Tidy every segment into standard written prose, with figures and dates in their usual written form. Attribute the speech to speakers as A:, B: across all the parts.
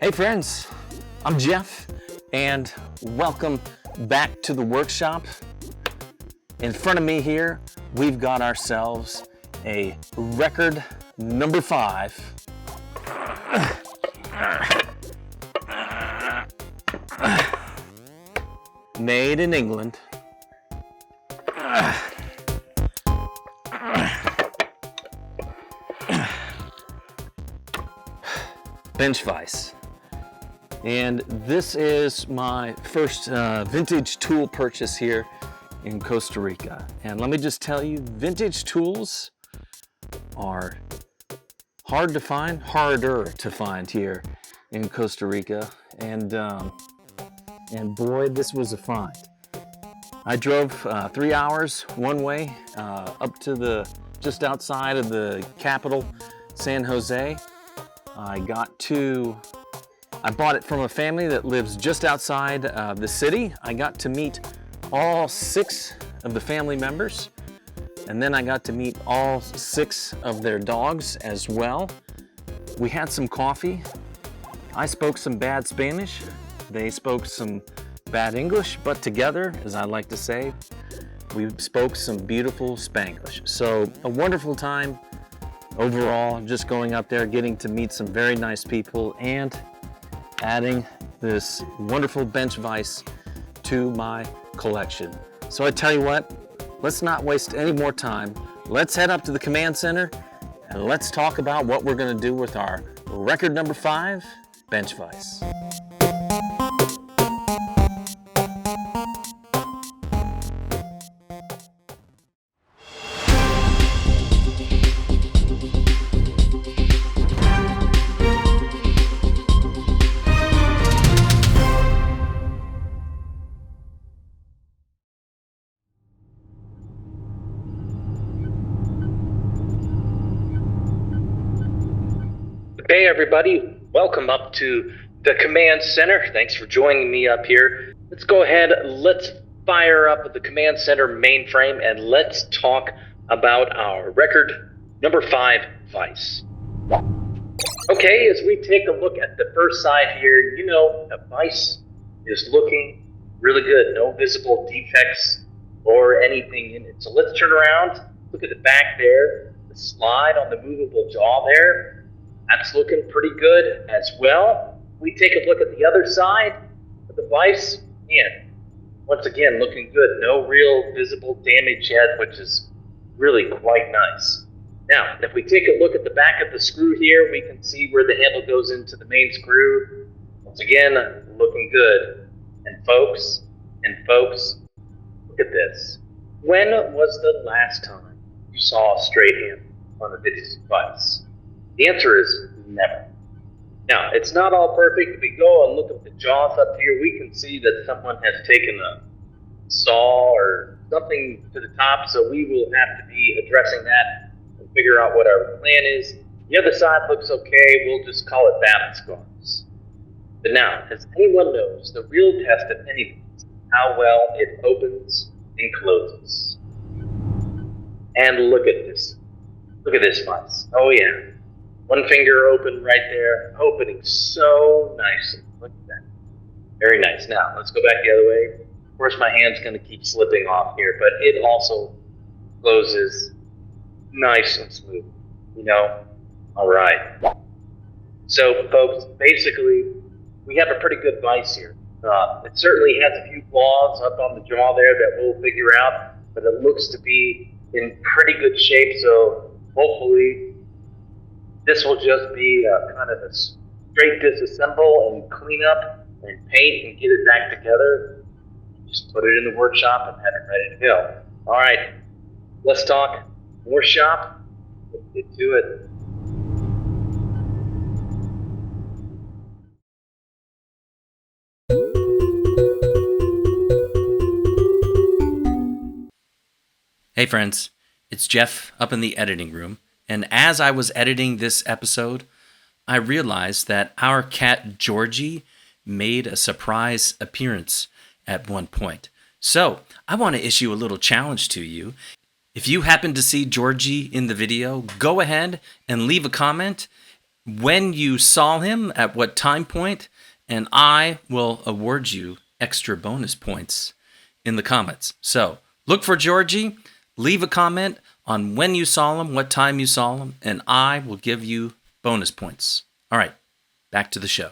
A: Hey friends, I'm Jeff, and welcome back to the workshop. In front of me here, we've got ourselves a record number 5. Made in England. Bench Vise. And this is my first vintage tool purchase here in Costa Rica. And let me just tell you, vintage tools are hard to find, harder to find here in Costa Rica. And boy, this was a find. I drove 3 hours one way up to just outside of the capital, San Jose. I bought it from a family that lives just outside the city. I got to meet all 6 of the family members, and then I got to meet all 6 of their dogs as well. We had some coffee. I spoke some bad Spanish. They spoke some bad English, but together, as I like to say, we spoke some beautiful Spanglish. So a wonderful time overall, just going up there, getting to meet some very nice people, and adding this wonderful bench vise to my collection. So I tell you what, let's not waste any more time. Let's head up to the command center and let's talk about what we're going to do with our record number 5 bench vise. Hey everybody, welcome up to the command center. Thanks for joining me up here. Let's go ahead, let's fire up the command center mainframe and let's talk about our record number 5 vise. Okay, as we take a look at the first side here, you know the vise is looking really good. No visible defects or anything in it. So let's turn around, look at the back there, the slide on the movable jaw there. That's looking pretty good as well. We take a look at the other side of the vise, and once again, looking good. No real visible damage yet, which is really quite nice. Now, if we take a look at the back of the screw here, we can see where the handle goes into the main screw. Once again, looking good. And folks, look at this. When was the last time you saw a straight handle on a vintage vise? The answer is never. Now, it's not all perfect. If we go and look at the jaws up here, we can see that someone has taken a saw or something to the top, so we will have to be addressing that and figure out what our plan is. The other side looks okay. We'll just call it battle scars. But now, as anyone knows, the real test of anything is how well it opens and closes. And look at this. Look at this vise. Oh yeah. One finger open right there, opening so nicely. Look at that. Very nice. Now, let's go back the other way. Of course, my hand's going to keep slipping off here, but it also closes nice and smooth. All right. So, folks, basically, we have a pretty good vise here. It certainly has a few flaws up on the jaw there that we'll figure out, but it looks to be in pretty good shape, so hopefully this will just be kind of a straight disassemble and clean up and paint and get it back together. Just put it in the workshop and have it ready to go. All right, let's talk more shop. Let's get to it. Hey friends, it's Jeff up in the editing room. And as I was editing this episode, I realized that our cat Georgie made a surprise appearance at one point. So I want to issue a little challenge to you. If you happen to see Georgie in the video, go ahead and leave a comment
B: when you saw him, at what time point, and I will award you extra bonus points in the comments. So look for Georgie, leave a comment on when you saw him, what time you saw him, and I will give you bonus points. All right, back to the show.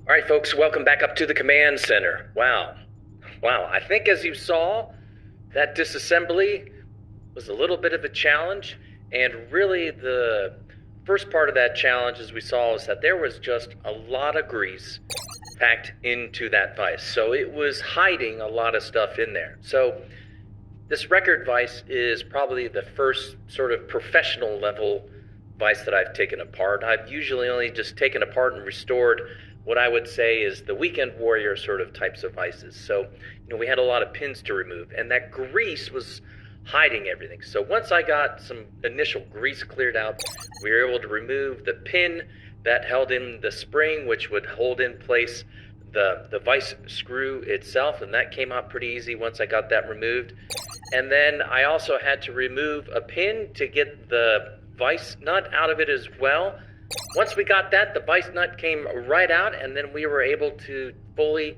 A: All right, folks, welcome back up to the command center. Wow. I think as you saw, that disassembly was a little bit of a challenge, and really the first part of that challenge, as we saw, is that there was just a lot of grease packed into that vise. So it was hiding a lot of stuff in there. So this record vise is probably the first sort of professional level vise that I've taken apart. I've usually only just taken apart and restored what I would say is the weekend warrior sort of types of vices. So, we had a lot of pins to remove, and that grease was hiding everything. So once I got some initial grease cleared out, we were able to remove the pin that held in the spring, which would hold in place the vise screw itself, and that came out pretty easy once I got that removed. And then I also had to remove a pin to get the vise nut out of it as well. Once we got that, the vise nut came right out, and then we were able to fully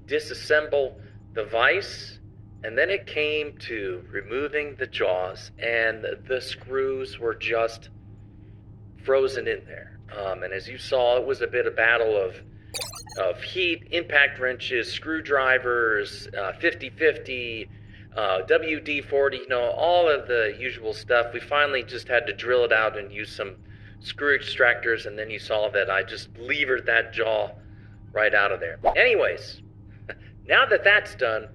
A: disassemble the vise. And then it came to removing the jaws, and the screws were just frozen in there. And as you saw, it was a bit of battle of heat, impact wrenches, screwdrivers, 50-50, WD-40, all of the usual stuff. We finally just had to drill it out and use some screw extractors, and then you saw that I just levered that jaw right out of there. Anyways, now that that's done,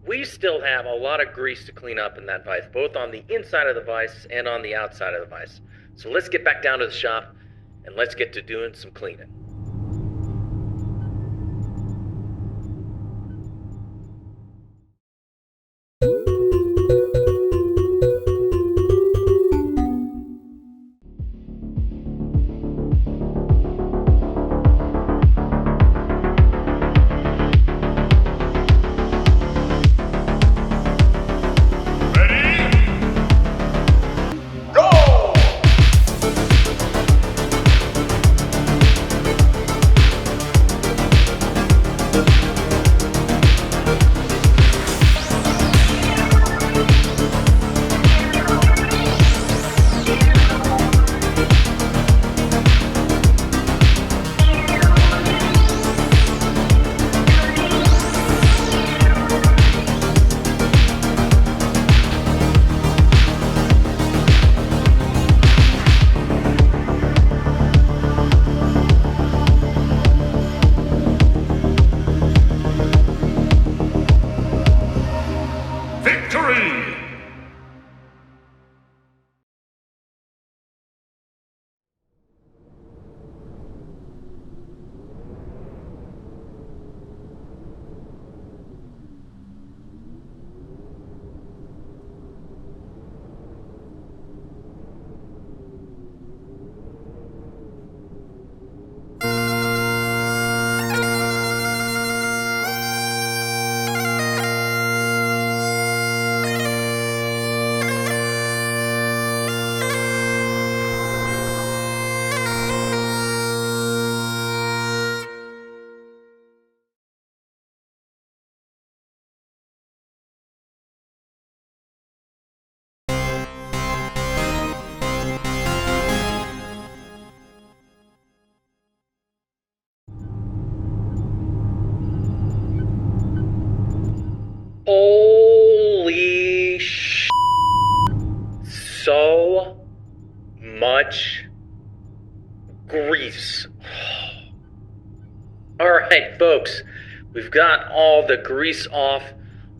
A: we still have a lot of grease to clean up in that vise, both on the inside of the vise and on the outside of the vise. So let's get back down to the shop and let's get to doing some cleaning.
B: right, folks, we've got all the grease off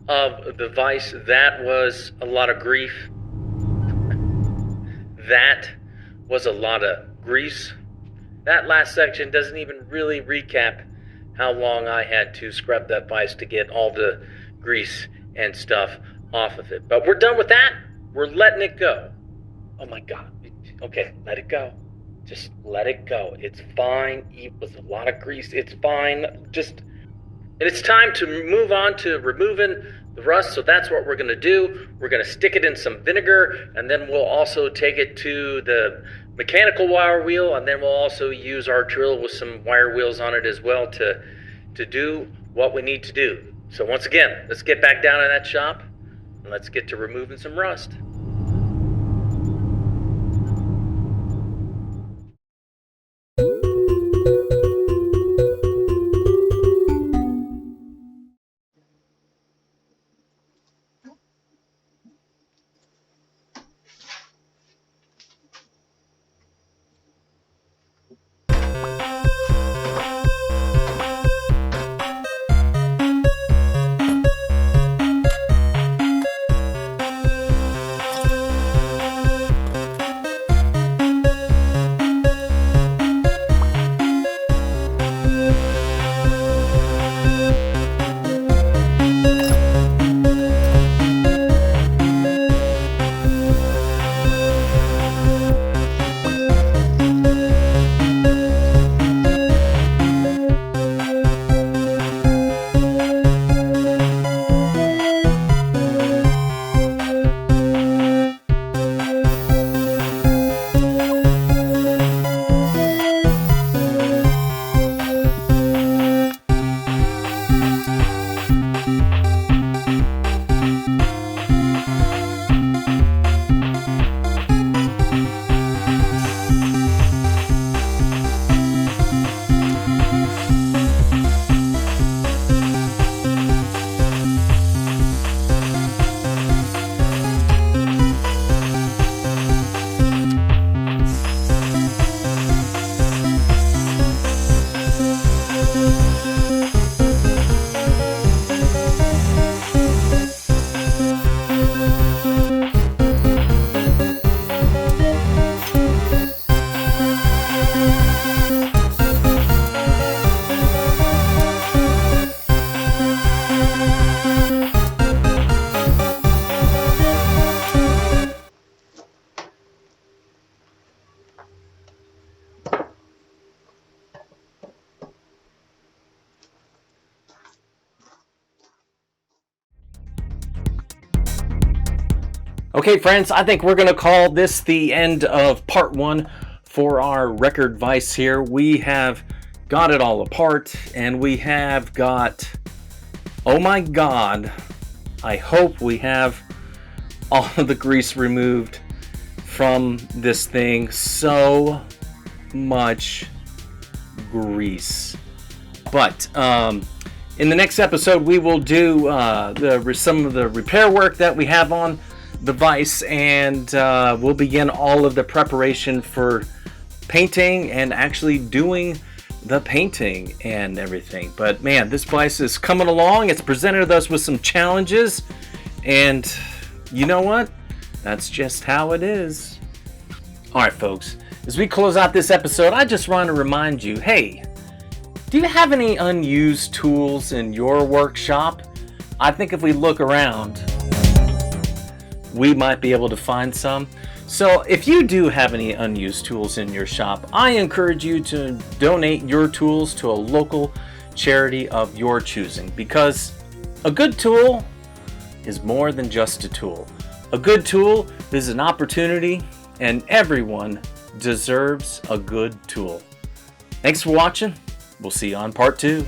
B: of the vise. That was a lot of grief. That was a lot of grease. That last section doesn't even really recap how long I had to scrub that vise to get all the grease and stuff off of it. But we're done with that. We're letting it go. Oh my God. Okay, let it go. Just let it go. It's fine. It was a lot of grease. It's fine. And it's time to move on to removing the rust. So that's what we're going to do. We're going to stick it in some vinegar, and then we'll also take it to the mechanical wire wheel, and then we'll also use our drill with some wire wheels on it as well to do what we need to do. So once again, let's get back down in that shop, and let's get to removing some rust. Okay, friends, I think we're going to call this the end of part one for our record vise here. We have got it all apart, and we have got, oh my God, I hope we have all of the grease removed from this thing. So much grease. But in the next episode, we will do some of the repair work that we have on the vise, and we'll begin all of the preparation for painting and actually doing the painting and everything. But man, this vise is coming along. It's presented us with some challenges, and you know what? That's just how it is. All right, folks, as we close out this episode, I just want to remind you, hey, do you have any unused tools in your workshop? I think if we look around, we might be able to find some. So if you do have any unused tools in your shop, I encourage you to donate your tools to a local charity of your choosing, because a good tool is more than just a tool. A good tool is an opportunity, and everyone deserves a good tool. Thanks for watching. We'll see you on part 2.